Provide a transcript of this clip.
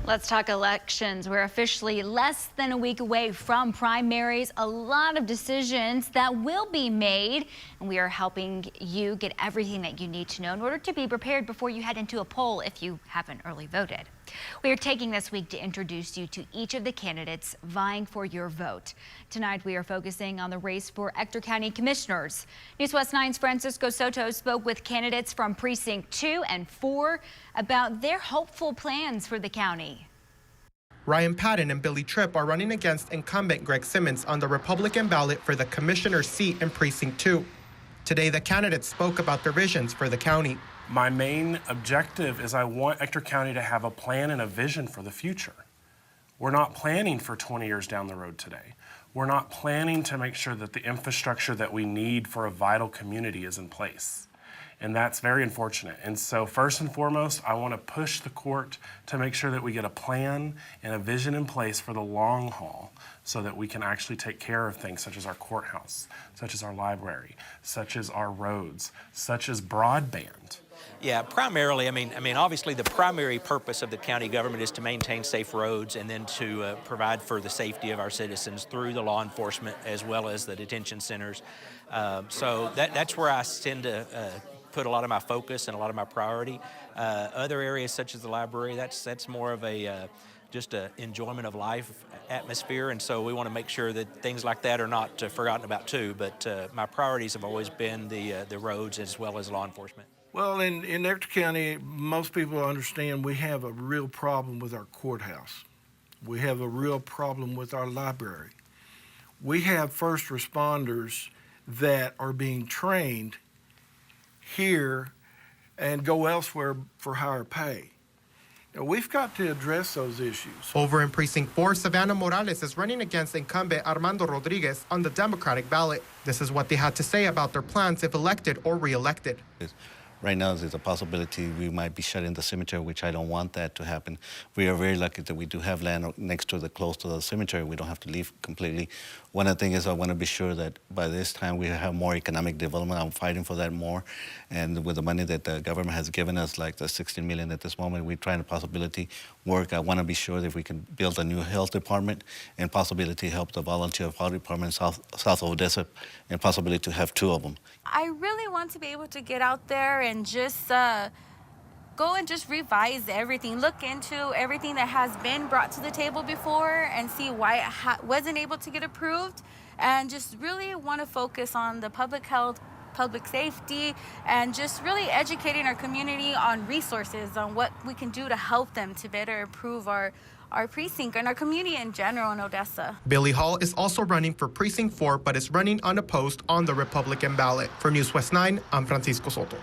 Let's talk elections. We're officially less than a week away from primaries. A lot of decisions that will be made, and we are helping you get everything that you need to know in order to be prepared before you head into a poll if you haven't early voted. We are taking this week to introduce you to each of the candidates vying for your vote. Tonight we are focusing on the race for Ector County Commissioners. NewsWest 9's Francisco Soto spoke with candidates from Precinct 2 and 4 about their hopeful plans for the county. Ryan Patton and Billy Tripp are running against incumbent Greg Simmons on the Republican ballot for the commissioner's seat in Precinct 2. Today, the candidates spoke about their visions for the county. My main objective is I want Ector County to have a plan and a vision for the future. We're not planning for 20 years down the road today. We're not planning to make sure that the infrastructure that we need for a vital community is in place. And that's very unfortunate. And so first and foremost, I want to push the court to make sure that we get a plan and a vision in place for the long haul so that we can actually take care of things such as our courthouse, such as our library, such as our roads, such as broadband. Yeah, primarily, I mean, obviously the primary purpose of the county government is to maintain safe roads and then to provide for the safety of our citizens through the law enforcement as well as the detention centers. So that's where I tend to put a lot of my focus and a lot of my priority. Other areas such as the library, that's more of a just an enjoyment of life atmosphere, and so we want to make sure that things like that are not forgotten about too. But my priorities have always been the roads as well as law enforcement. Well, in Ector County, most people understand we have a real problem with our courthouse. We have a real problem with our library. We have first responders that are being trained here and go elsewhere for higher pay. Now, we've got to address those issues. Over in Precinct 4, Savannah Morales is running against incumbent Armando Rodriguez on the Democratic ballot. This is what they had to say about their plans if elected or re-elected. Right now, there's a possibility we might be shutting the cemetery, which I don't want that to happen. We are very lucky that we do have land next to close to the cemetery. We don't have to leave completely. One of the things is I want to be sure that by this time we have more economic development. I'm fighting for that more. And with the money that the government has given us, like the $16 million at this moment, we're trying to possibility work. I want to be sure that if we can build a new health department and possibility help the volunteer fire department south of Odessa and possibility to have 2 of them. I really want to be able to get out there and just go and just revise everything, look into everything that has been brought to the table before and see why it wasn't able to get approved, and just really want to focus on the public health, public safety, and just really educating our community on resources, on what we can do to help them to better improve our precinct and our community in general in Odessa. Billy Hall is also running for Precinct 4, but is running unopposed on the Republican ballot. For NewsWest 9, I'm Francisco Soto.